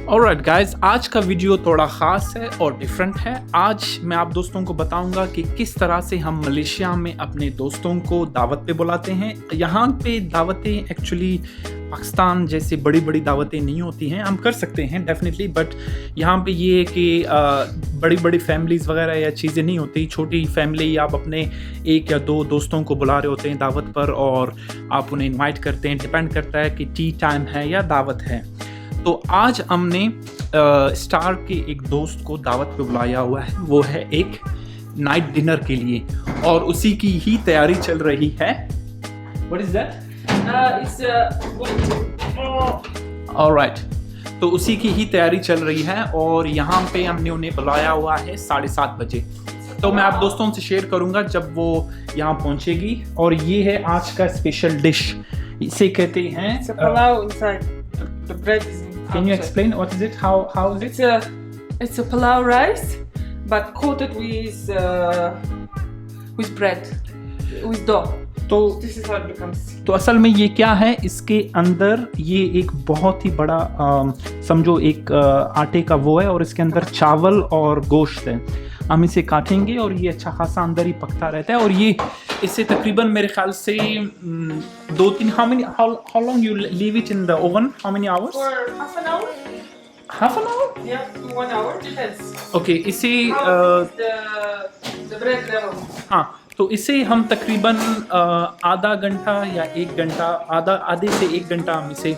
Alright guys, आज का video थोड़ा ख़ास है और डिफरेंट है। आज मैं आप दोस्तों को बताऊंगा कि किस तरह से हम मलेशिया में अपने दोस्तों को दावत पे बुलाते हैं। यहाँ पे दावतें एक्चुअली पाकिस्तान जैसे बड़ी बड़ी दावतें नहीं होती हैं। हम कर सकते हैं डेफिनेटली, बट यहाँ पे ये है कि बड़ी बड़ी फैमिलीज़ वगैरह या चीज़ें नहीं होती। छोटी फैमिली, आप अपने एक या दो दोस्तों को बुला रहे होते हैं दावत पर और आप उन्हें इन्वाइट करते हैं। डिपेंड करता है कि टी टाइम है या दावत है। तो आज हमने स्टार के एक दोस्त को दावत पे बुलाया हुआ है। वो है एक नाइट डिनर के लिए और उसी की ही तैयारी चल रही है। What is that? Alright, तो उसी की ही तैयारी चल रही है और यहाँ पे हमने उन्हें बुलाया हुआ है 7:30 बजे। तो मैं आप दोस्तों से शेयर करूँगा जब वो यहाँ पहुँचेगी। और ये है आज का स्पेशल डिश, इसे कहते हैं Palau inside. The bread is. Can you explain what is it? How is it? It's a palau rice, but coated with bread, with dough. तो This is how it becomes. तो असल में ये क्या है, इसके अंदर ये एक बहुत ही बड़ा समझो एक आटे का वो है और इसके अंदर चावल और गोश्त है। हम इसे काटेंगे और ये अच्छा खासा अंदर ही पकता रहता है। और ये इसे तकरीबन मेरे ख्याल से 2-3 how long you leave it in the oven? How many hours? For half an hour? Half an hour? Yeah, to 1 hour, depends. Okay, इसे How is the bread level? हाँ, तो इसे हम तकरीबन आधा घंटा या 1 घंटा, आधे से 1 घंटा हम इसे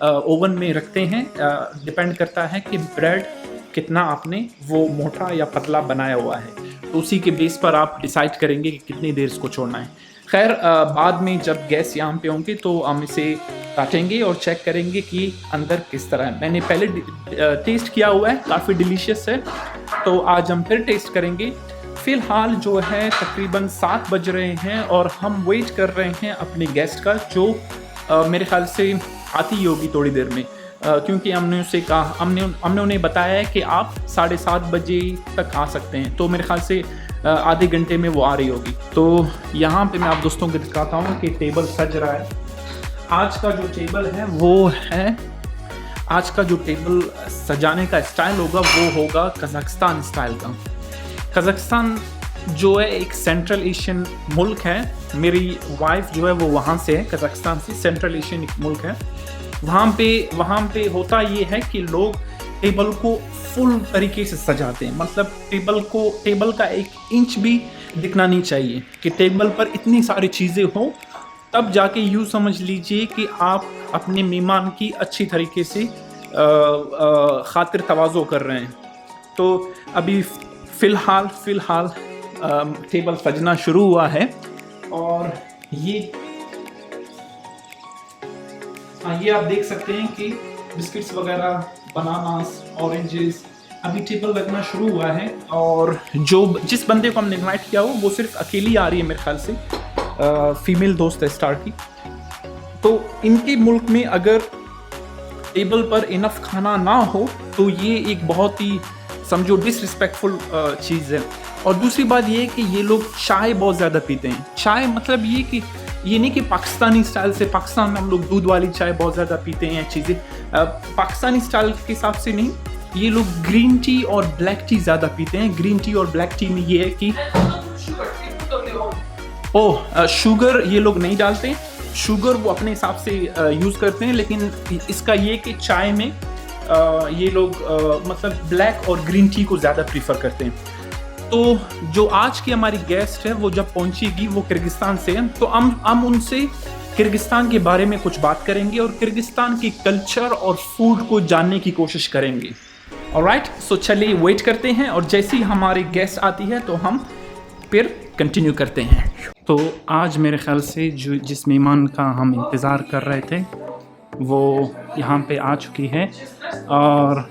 ओवन में रखते हैं। डिपेंड करता है कि ब्रेड कितना आपने वो मोटा या पतला बनाया हुआ है, तो उसी के बेस पर आप डिसाइड करेंगे कि कितनी देर इसको छोड़ना है। खैर, बाद में जब गैस यहाँ पे होंगे तो हम इसे काटेंगे और चेक करेंगे कि अंदर किस तरह है। मैंने पहले टेस्ट किया हुआ है, काफ़ी डिलीशियस है, तो आज हम फिर टेस्ट करेंगे। फ़िलहाल जो है तकरीबन 7 बज रहे हैं और हम वेट कर रहे हैं अपने गेस्ट का, जो मेरे ख्याल से आती ही होगी थोड़ी देर में, क्योंकि हमने उससे कहा, हमने उन्हें बताया है कि आप 7:30 बजे तक आ सकते हैं। तो मेरे ख्याल से आधे घंटे में वो आ रही होगी। तो यहाँ पे मैं आप दोस्तों को दिखाता हूँ कि टेबल सज रहा है। आज का जो टेबल है वो है, आज का जो टेबल सजाने का स्टाइल होगा वो होगा कज़ाकिस्तान स्टाइल का। कज़ाकिस्तान जो है एक सेंट्रल एशियन मुल्क है। मेरी वाइफ जो है वो वहाँ से है, कज़ाकिस्तान से। सेंट्रल एशियन एक मुल्क है। वहाँ पे होता ये है कि लोग टेबल को फुल तरीके से सजाते हैं। मतलब टेबल का 1 इंच भी दिखना नहीं चाहिए कि टेबल पर इतनी सारी चीज़ें हों, तब जाके यूँ समझ लीजिए कि आप अपने मेहमान की अच्छी तरीके से खातिर तवाज़ो कर रहे हैं। तो अभी फ़िलहाल टेबल सजना शुरू हुआ है और ये आप देख सकते हैं कि बिस्किट्स वगैरह, बनानास, ऑरेंजेस, अभी टेबल लगना शुरू हुआ है। और जिस बंदे को हमने इनवाइट किया वो सिर्फ अकेली आ रही है मेरे ख्याल से, फीमेल दोस्त है स्टार की। तो इनके मुल्क में अगर टेबल पर इनफ खाना ना हो तो ये एक बहुत ही समझो डिसरिस्पेक्टफुल चीज़ है। और दूसरी बात ये है कि ये लोग चाय बहुत ज़्यादा पीते हैं। चाय मतलब ये नहीं कि पाकिस्तानी स्टाइल से, पाकिस्तान में हम लोग दूध वाली चाय बहुत ज़्यादा पीते हैं चीज़ें, पाकिस्तानी स्टाइल के हिसाब से नहीं। ये लोग ग्रीन टी और ब्लैक टी ज़्यादा पीते हैं। ग्रीन टी और ब्लैक टी में ये है कि शुगर ये लोग नहीं डालते। शुगर वो अपने हिसाब से यूज़ करते हैं, लेकिन इसका ये कि चाय में ये लोग मतलब ब्लैक और ग्रीन टी को ज़्यादा प्रीफर करते हैं। तो जो आज की हमारी गेस्ट है वो जब पहुंचेगी वो किर्गिस्तान से है, तो हम उनसे किर्गिस्तान के बारे में कुछ बात करेंगे और किर्गिस्तान की कल्चर और फूड को जानने की कोशिश करेंगे। ऑलराइट, सो चलिए वेट करते हैं और जैसे ही हमारी गेस्ट आती है तो हम फिर कंटिन्यू करते हैं। तो आज मेरे ख्याल से जिस मेहमान का हम इंतज़ार कर रहे थे वो यहाँ पे आ चुकी है। और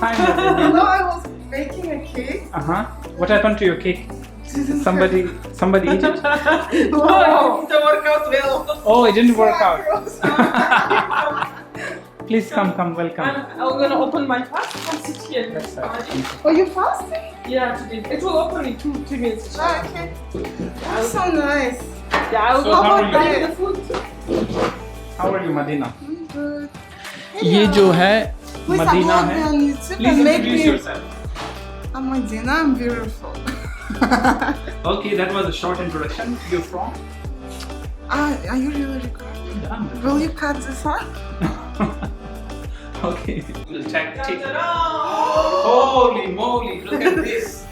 Hi, no, I was baking a cake. What happened to your cake? Somebody eat it? No, it didn't work out well. Oh, it didn't work out. Please come, welcome. I'm gonna open my fast. Come sit here. That's right. Oh, you fasting? Yeah, today. It will open in 2-3 minutes. Okay. That's so nice. Yeah, I will So go how back are the food. How are you, Madina? I'm good. ये जो है Please Medina upload me है. on YouTube Please and make introduce me. yourself. I'm Madina. I'm beautiful. Okay, that was a short introduction. You're from? Are you really recording? Yeah. Will you cut this one? Okay. We'll check. Ta-da! Holy moly! Look at this.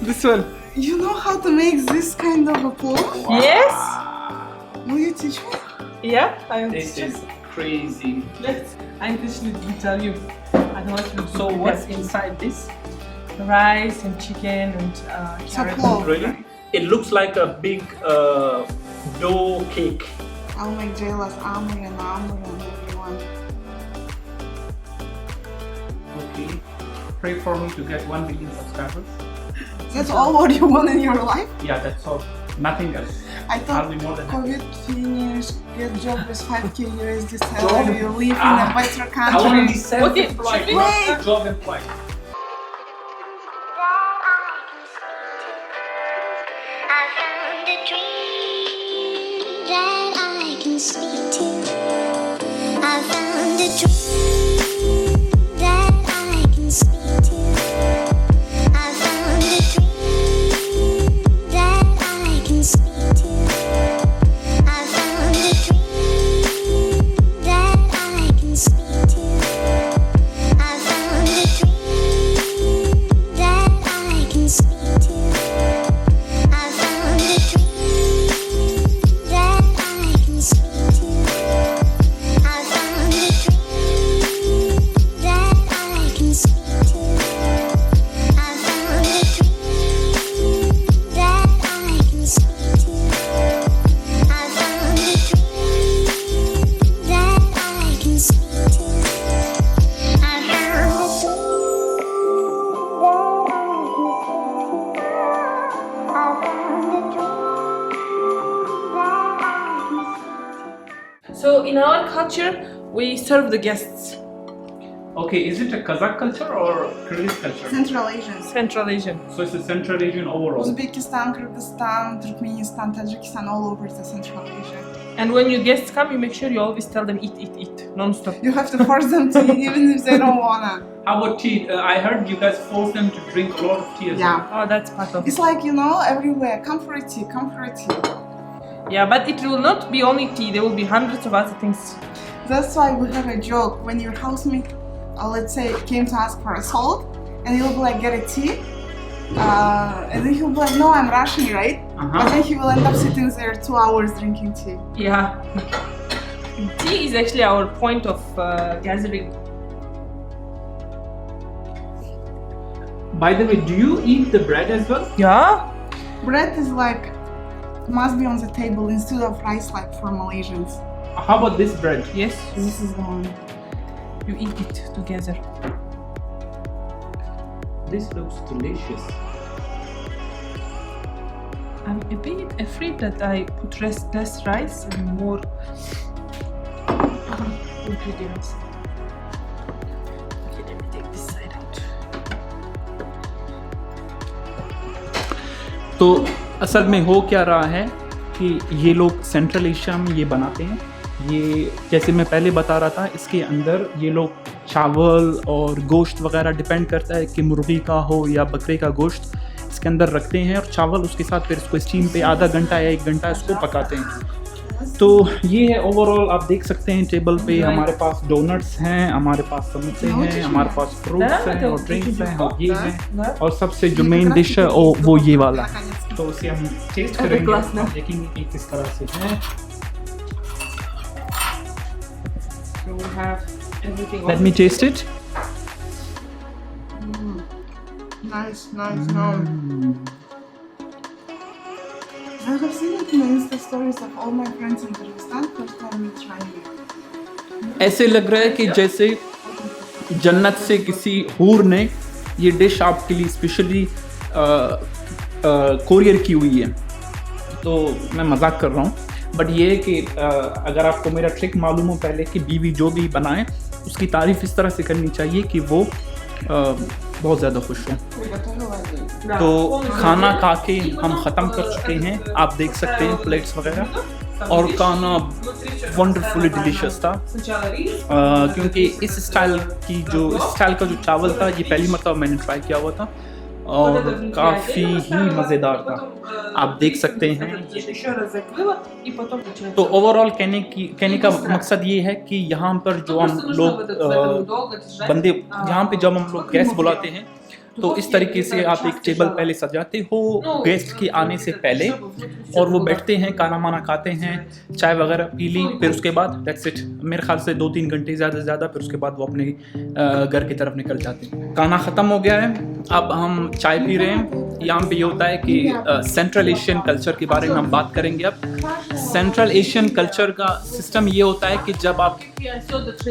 This one. You know how to make this kind of applause? Yes. Will you teach me? Yeah, I'm This is crazy. Let's. I'm teaching you to tell you. I don't want you to So do what's that. inside this? Rice and chicken and It's carrots. applause. Really? It looks like a big dough cake. I'll make jealous Amr and everyone. Okay. Pray for me to get 1 billion subscribers. That's all what you want in your life? Yeah, that's all. Nothing else. I I'll thought be more than happy. COVID finished, get job with 5k USD Job? salary, you live in a better I want to be country. self-employed, Okay, not wait. job employed. I found a dream that I can speak to. I found a dream that I can speak to. I found a dream that I can speak to. I found a dream that I can speak to. I found a dream that I can speak to. I found a dream that I can speak to. I found a dream that I can speak to. I found a dream that I can speak to. I found a dream that I can speak to. I found a So in our culture, we serve the guests. Okay, is it a Kazakh culture or Kyrgyz culture? Central Asians. Central Asian. So it's a Central Asian overall. Uzbekistan, Kyrgyzstan, Turkmenistan, Tajikistan, all over the Central Asia. And when your guests come, you make sure you always tell them eat, eat, eat, non-stop. You have to force them to eat even if they don't wanna. How about tea? I heard you guys force them to drink a lot of tea as Yeah. Oh, that's part of it. It's like, you know, everywhere. Come for a tea, come for a tea. Yeah, but it will not be only tea. There will be hundreds of other things. That's why we have a joke. When your housemate, let's say, came to ask for a salt, and you'll be like, get a tea. And then he'll be like, no, I'm Russian, right? But Uh-huh. then he will end up sitting there 2 hours drinking tea. Yeah. Tea is actually our point of gathering. By the way, do you eat the bread as well? Yeah. Bread is like, must be on the table instead of rice like for Malaysians. How about this bread? Yes. This is the one. You eat it together. This looks delicious. I'm a bit afraid that I put less rice and more ingredients. Okay, let me take this side out. तो असल में हो क्या रहा है कि ये लोग सेंट्रल एशिया में ये बनाते हैं. ये जैसे मैं पहले बता रहा था, इसके अंदर ये लोग चावल और गोश्त वगैरह डिपेंड करता है कि मुर्गी का हो या बकरे का गोश्त इसके अंदर रखते हैं और चावल उसके साथ फिर इसको स्टीम पे आधा घंटा या 1 घंटा इसको पकाते हैं. तो ये है ओवरऑल. आप देख सकते हैं टेबल पे हमारे पास डोनट्स हैं, हमारे पास समोसे हैं, हमारे पास फ्रूट्स हैं और ड्रिंक्स हैं और ये हैं और सबसे जो मेन डिश है वो ये वाला. तो उसे हम टेस्ट करेंगे, ग्लास में. हम देखेंगे कि किस तरह से है. So we have everything. Let me taste it. Nice, nice, no. I have seen it in the Insta stories of all my friends in Kyrgyzstan. First time we trying it. ऐसे लग रहा है कि जैसे जन्नत से किसी हूर ने ये डिश आपके लिए स्पेशली कोरियर की हुई है. तो मैं मजाक कर रहा हूँ, बट ये है कि अगर आपको मेरा ट्रिक मालूम हो पहले कि बीवी जो भी बनाए उसकी तारीफ़ इस तरह से करनी चाहिए कि वो बहुत ज़्यादा खुश हो. तो खाना खा के हम ख़त्म कर चुके हैं. आप देख सकते हैं प्लेट्स वगैरह. और खाना वंडरफुली डिलीशियस था क्योंकि इस स्टाइल का जो चावल था ये पहली मरतबा मैंने ट्राई किया हुआ था और काफ़ी ही मज़ेदार था, आप देख सकते हैं। तो ओवरऑल कहने का मकसद ये है कि यहाँ पर जो हम लोग बंदे यहाँ पे जब हम लोग गेस्ट बुलाते हैं तो इस तरीके से आप एक टेबल पहले सजाते हो गेस्ट के आने से पहले और वो बैठते हैं, खाना माना खाते हैं, चाय वगैरह पी ली, फिर उसके बाद दैट्स इट। मेरे ख्याल से 2-3 घंटे ज़्यादा से ज़्यादा, फिर उसके बाद वो अपने घर की तरफ निकल जाते हैं। खाना ख़त्म हो गया है, अब हम चाय पी रहे हैं। यहाँ पे ये होता है कि सेंट्रल एशियन कल्चर के बारे में हम बात करेंगे। अब सेंट्रल एशियन कल्चर का सिस्टम ये होता है कि जब आप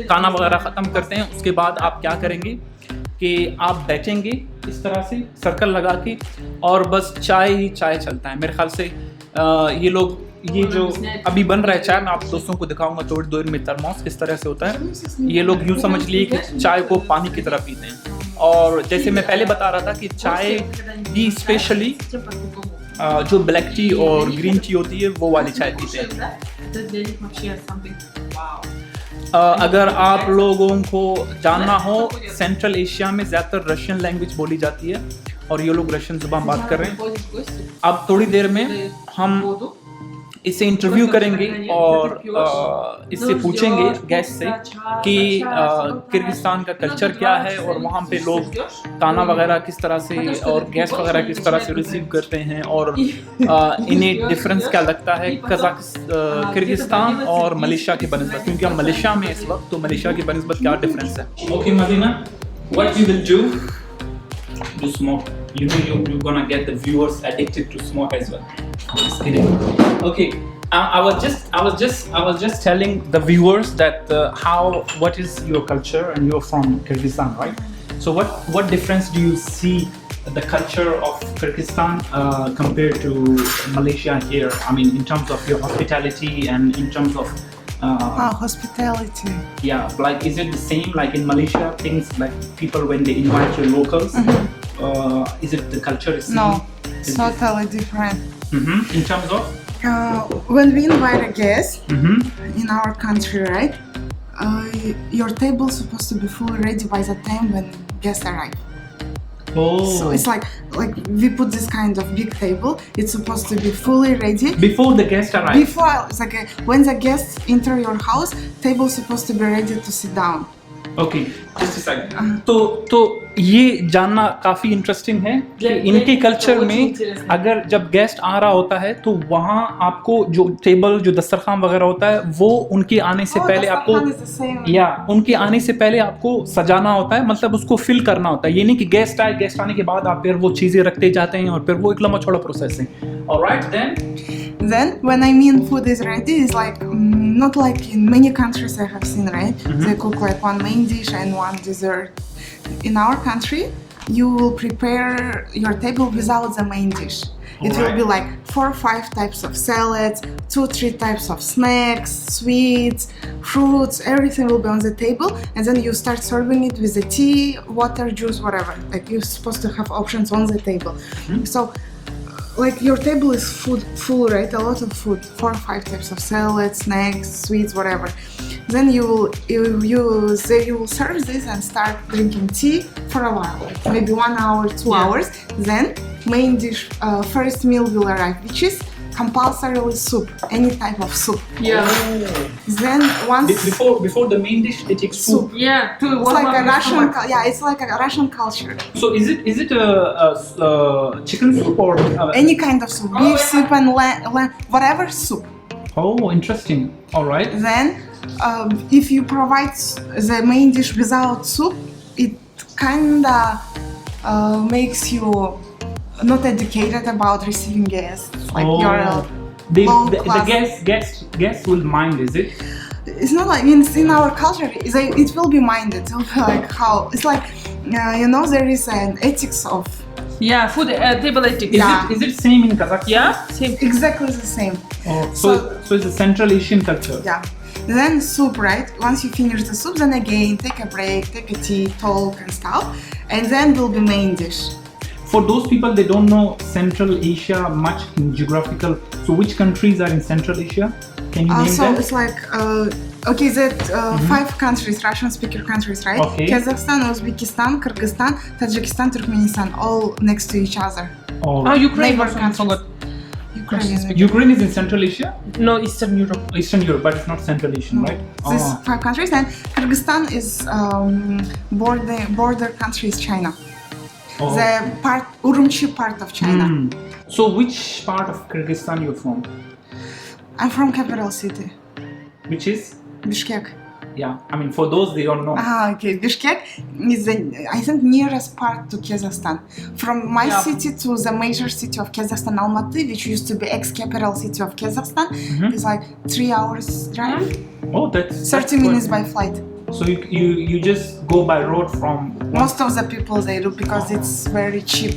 खाना वगैरह ख़त्म करते हैं उसके बाद आप क्या करेंगे कि आप बैठेंगे इस तरह से सर्कल लगा के और बस चाय ही चाय चलता है। मेरे ख्याल से ये जो अभी बन रहा है चाय, मैं आप दोस्तों को दिखाऊंगा थोड़ी देर में थर्मोस किस तरह से होता है। ये लोग यूँ समझ लिए कि चाय को पानी की तरह पीते हैं और जैसे मैं पहले बता रहा था कि चाय भी स्पेशली जो ब्लैक टी और ग्रीन टी होती है वो वाली चाय पीते हैं। अगर आप लोगों को जानना हो, सेंट्रल एशिया में ज़्यादातर रशियन लैंग्वेज बोली जाती है और ये लोग रशियन ज़ुबान बात कर रहे हैं। अब थोड़ी देर में हम इसे इंटरव्यू करेंगे और इससे पूछेंगे गेस्ट से कि किर्गिस्तान का कल्चर क्या है और वहाँ पे लोग खाना वगैरह किस तरह से और गेस्ट वगैरह किस तरह से रिसीव करते हैं और इन्हें डिफरेंस क्या लगता है किर्गिस्तान और मलेशिया के बनस्बत, क्योंकि हम मलेशिया में इस वक्त, तो मलेशिया के बनस्बत क्या डिफरेंस है। Okay Madina, what you will do smoke. You know you're gonna get the viewers addicted to smoke as well. Just kidding. Okay, I was just telling the viewers that what is your culture, and you're from Kyrgyzstan, right? So what difference do you see the culture of Kyrgyzstan compared to Malaysia here? I mean, in terms of your hospitality and in terms of hospitality. Yeah, like is it the same like in Malaysia? Things like people when they invite your locals, is it the culture is same? No, it's totally different. In terms of when we invite a guest in our country, right? Your table is supposed to be fully ready by the time when guests arrive. Oh. So it's like we put this kind of big table. It's supposed to be fully ready before the guest arrives. Before, it's like when the guests enter your house, table is supposed to be ready to sit down. Okay, just a second. तो ये जानना काफ़ी interesting है कि इनके culture में अगर जब गेस्ट आ रहा होता है तो वहाँ आपको जो टेबल जो दस्तरखान वगैरह होता है वो उनके आने से पहले उनके आने से पहले आपको सजाना होता है, मतलब उसको फिल करना होता है। ये नहीं कि गेस्ट आने के बाद आप फिर वो चीज़ें रखते जाते हैं और फिर वो एक लंबा चौड़ा प्रोसेस है। Alright, then when I mean food is ready, is like not like in many countries I have seen, right? They cook like one main dish and one dessert. In our country, you will prepare your table without the main dish. It will be like 4 or 5 types of salads, 2-3 types of snacks, sweets, fruits, everything will be on the table, and then you start serving it with the tea, water, juice, whatever. Like you're supposed to have options on the table. So like your table is full, right? A lot of food, 4 or 5 types of salads, snacks, sweets, whatever. Then you will serve this and start drinking tea for a while, like maybe 1 hour, 2 hours. Then main dish, first meal will arrive, which is compulsorily soup, any type of soup. Yeah. Then once before the main dish, they take soup. Yeah. It's like a Russian. It's like a Russian culture. So is it a chicken soup or any kind of soup, beef soup and lamb, whatever soup. Oh, interesting. All right. Then, if you provide the main dish without soup, it kinda makes you not educated about receiving guests. Like the guests will mind, is it? It's not like in our culture. It will be minded. It will be like how it's like there is an ethics of food table ethics. Is it same in Kazakhstan? Yeah, same. Exactly the same. Oh, so it's a Central Asian culture. Yeah. Then soup, right? Once you finish the soup, then again take a break, take a tea, talk and stuff, and then will be main dish. For those people, they don't know Central Asia much in geographical. So which countries are in Central Asia? Can you name So them? it's like okay, that 5 countries, Russian speaker countries, right? Okay. Kazakhstan, Uzbekistan, Kyrgyzstan, Tajikistan, Turkmenistan, all next to each other. Or Oh, Ukraine Neighbor also, I countries. forgot. Ukraine. Ukraine is in Central Asia? No, Eastern Europe. Eastern Europe, but it's not Central Asian, right? These Oh. 5 countries, and Kyrgyzstan is border country is China. Oh. The part Urumqi part of China. Hmm. So which part of Kyrgyzstan you're from? I'm from capital city, Which is? Bishkek. Yeah, I mean, for those they don't know. Okay. Bishkek is the, I think, nearest part to Kazakhstan. From my Yeah. city to the major city of Kazakhstan, Almaty, which used to be ex-capital city of Kazakhstan, is like 3 hours drive, Oh, that's 30 that's minutes quite- by flight. So you just go by road from Most of the people they do because it's very cheap.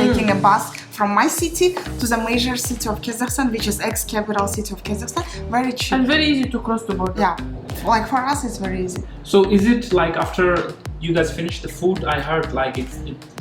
Taking a bus from my city to the major city of Kazakhstan, which is ex-capital city of Kazakhstan, very cheap. And very easy to cross the border. Yeah, like for us, it's very easy. So is it like after you guys finish the food? I heard like it's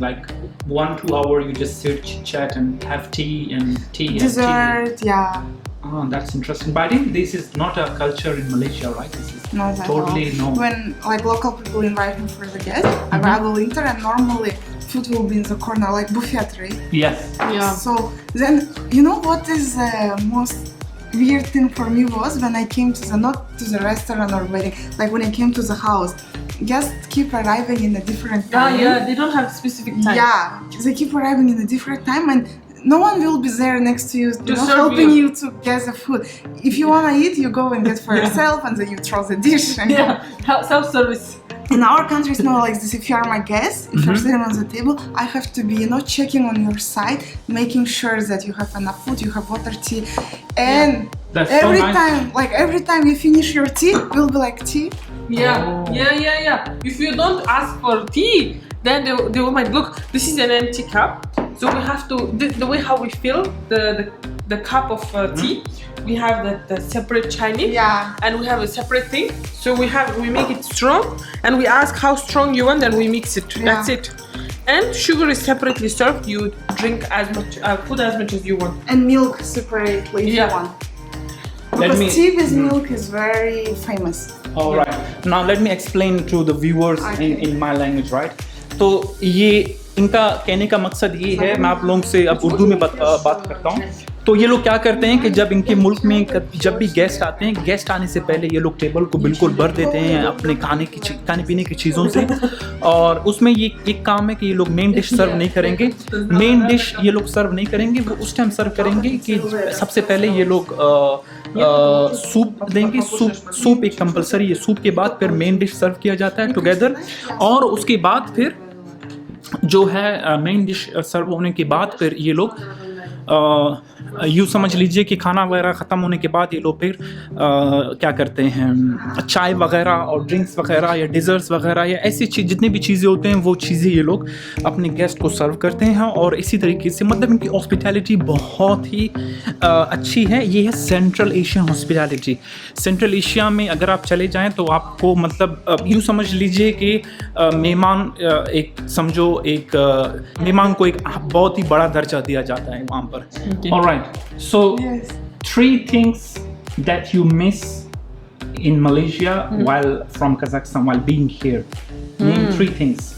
like 1-2 hour you just sit, chat, and have tea and tea. Dessert, yeah, Oh, that's interesting. But I think this is not a culture in Malaysia, right? This is not at totally all. no. When like local people invite me for the guest, I will enter, and normally food will be in the corner, like buffet, right? Yes. Yeah. So then, you know what is the most weird thing for me was when I came to the, not to the restaurant or wedding, like when I came to the house, guests keep arriving in a different time. Yeah, they don't have specific time. Yeah, they keep arriving in a different time, and no one will be there next to you, serve helping you. you to get the food. If you wanna eat, you go and get for yourself, and then you throw the dish. And Yeah, self-service. in our country, it's not like this. If you are my guest, if you're sitting on the table, I have to be, checking on your side, making sure that you have enough food, you have water, tea, and That's every so nice. every time you finish your tea, will be like tea. Yeah, Oh. yeah. If you don't ask for tea, then they will might look. This is an empty cup, so we have to the way how we fill the cup of tea. We have the separate Chinese, Yeah. and we have a separate thing. So we make it strong, and we ask how strong you want, and we mix it. Yeah. That's it. And sugar is separately served. You drink as much, put as much as you want. And milk separately if Yeah. you want. Let Because me- tea with milk is very famous. All right. Now let me explain to the viewers Okay. in my language, right? तो ये इनका कहने का मकसद ये है, मैं आप लोगों से अब उर्दू में बात करता हूँ। तो ये लोग क्या करते हैं कि जब इनके मुल्क में जब भी गेस्ट आते हैं, गेस्ट आने से पहले ये लोग टेबल को बिल्कुल भर देते हैं अपने खाने पीने की चीज़ों से, और उसमें ये एक काम है कि ये लोग मेन डिश सर्व नहीं करेंगे। मेन डिश ये लोग सर्व नहीं करेंगे, वो उस टाइम सर्व करेंगे कि सबसे पहले ये लोग सूप देंगे। सूप एक कंपलसरी है। सूप के बाद फिर मेन डिश सर्व किया जाता है टुगेदर, और उसके बाद फिर जो है मेन डिश सर्व होने के बाद फिर ये लोग यूँ समझ लीजिए कि खाना वगैरह ख़त्म होने के बाद ये लोग फिर क्या करते हैं, चाय वगैरह और ड्रिंक्स वगैरह या डिज़र्ट्स वगैरह या ऐसी चीज़ जितनी भी चीज़ें होते हैं वो चीज़ें ये लोग अपने गेस्ट को सर्व करते हैं। और इसी तरीके से मतलब इनकी हॉस्पिटैलिटी बहुत ही अच्छी है। ये है central Asian hospitality. Central Asia में अगर आप चले जाएँ तो आपको मतलब यूँ समझ लीजिए कि मेहमान एक समझो एक मेहमान को एक बहुत ही बड़ा दर्जा दिया जाता है वहाँ पर। All right. So, Yes. 3 things that you miss in Malaysia while from Kazakhstan while being here. Name 3 things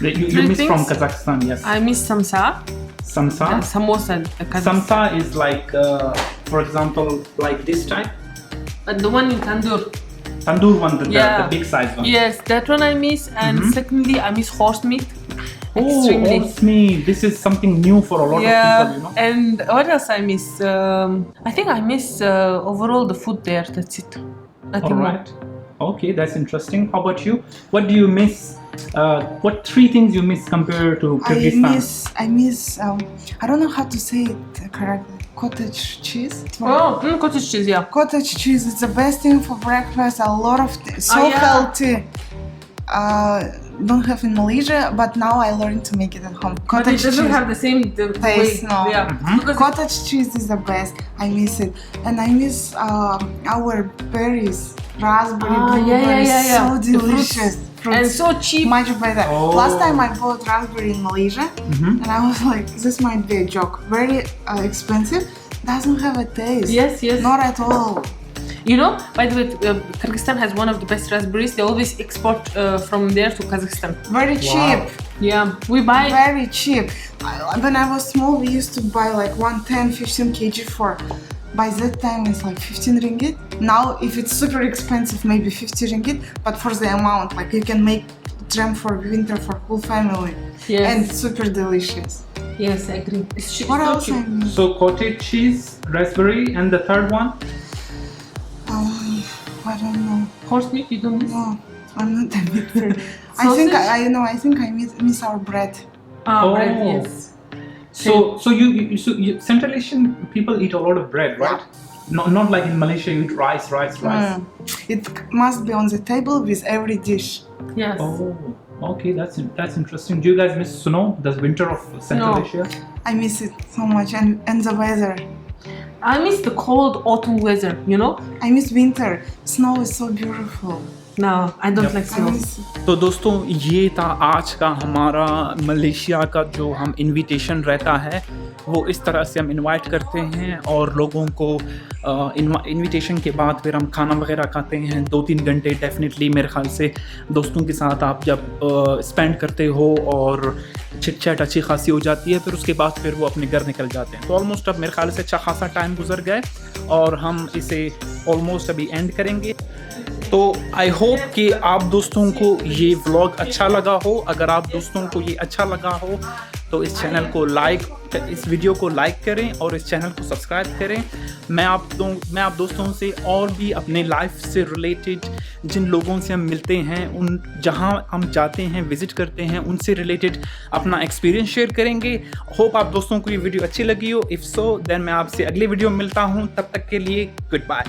that you Three miss from things? Kazakhstan. Yes. I miss samsa, Samsa. samosa. Samsa is like, for example, like this type. The one in tandoor. Tandoor one, the Yeah. big size one. Yes, that one I miss. And secondly, I miss horse meat. Oh, Extremely. horse meat. This is something new for a lot of people, you know. And what else I miss? I think I miss overall the food there. That's it. Nothing All more. right. Okay, that's interesting. How about you? What do you miss? What 3 things you miss compared to Kyrgyzstan? I miss I don't know how to say it correctly. Cottage cheese. Oh, cottage cheese, yeah. Cottage cheese is the best thing for breakfast. A lot of so yeah. healthy. Don't have in Malaysia, but now I learned to make it at home. But it Cottage doesn't cheese. have the same Taste, way. no. Yeah. Because Cottage cheese is the best. I miss it, and I miss our berries. raspberry, Ah, blueberry, yeah. so The fruits. delicious. And Fruits. so cheap. Much better. Oh. Last time I bought raspberry in Malaysia, and I was like, this might be a joke. Very expensive. Doesn't have a taste. Yes. Not at all. You know, by the way, Kyrgyzstan has one of the best raspberries. They always export from there to Kazakhstan. Very cheap. Yeah, we buy. Very cheap. When I was small, we used to buy like 10-15 kg for. By that time, it's like 15 ringgit. Now, if it's super expensive, maybe 50 ringgit. But for the amount, like you can make jam for winter for whole family. Yes. And super delicious. Yes, I agree. It's What so else I cheap. mean? So cottage cheese, raspberry, and the third one? I don't know. Horse meat, you don't miss? No, I'm not a meat person. I Sausage? think I miss our bread. Ah, Oh. bread, yes. So you Central Asian people eat a lot of bread, right? Not like in Malaysia you eat rice. It must be on the table with every dish. Yes. Oh, okay, that's interesting. Do you guys miss snow, the winter of Central No. Asia? I miss it so much, and the weather. I miss the cold autumn weather, you know? I miss winter. Snow is so beautiful. No, I don't Yep. like I snow. miss it. तो दोस्तों ये था आज का हमारा Malaysia का जो हम इनविटेशन रहता है वो इस तरह से हम इनवाइट करते हैं और लोगों को इनविटेशन के बाद फिर हम खाना वगैरह खाते हैं 2-3 घंटे डेफिनेटली मेरे ख्याल से दोस्तों के साथ आप जब स्पेंड करते हो और चिट चैट अच्छी खासी हो जाती है फिर उसके बाद फिर वो अपने घर निकल जाते हैं तो ऑलमोस्ट अब मेरे ख्याल से अच्छा खासा टाइम गुजर गया और हम इसे ऑलमोस्ट अभी एंड करेंगे तो आई होप कि आप दोस्तों को ये व्लॉग अच्छा लगा हो अगर आप दोस्तों को ये अच्छा लगा हो तो इस चैनल को इस वीडियो को लाइक करें और इस चैनल को सब्सक्राइब करें मैं आप दोस्तों से और भी अपने लाइफ से रिलेटेड जिन लोगों से हम मिलते हैं उन जहां हम जाते हैं विजिट करते हैं उनसे रिलेटेड अपना एक्सपीरियंस शेयर करेंगे होप आप दोस्तों को ये वीडियो अच्छी लगी हो इफ़ सो देन मैं आपसे अगली वीडियो में मिलता हूं तब तक के लिए गुड बाय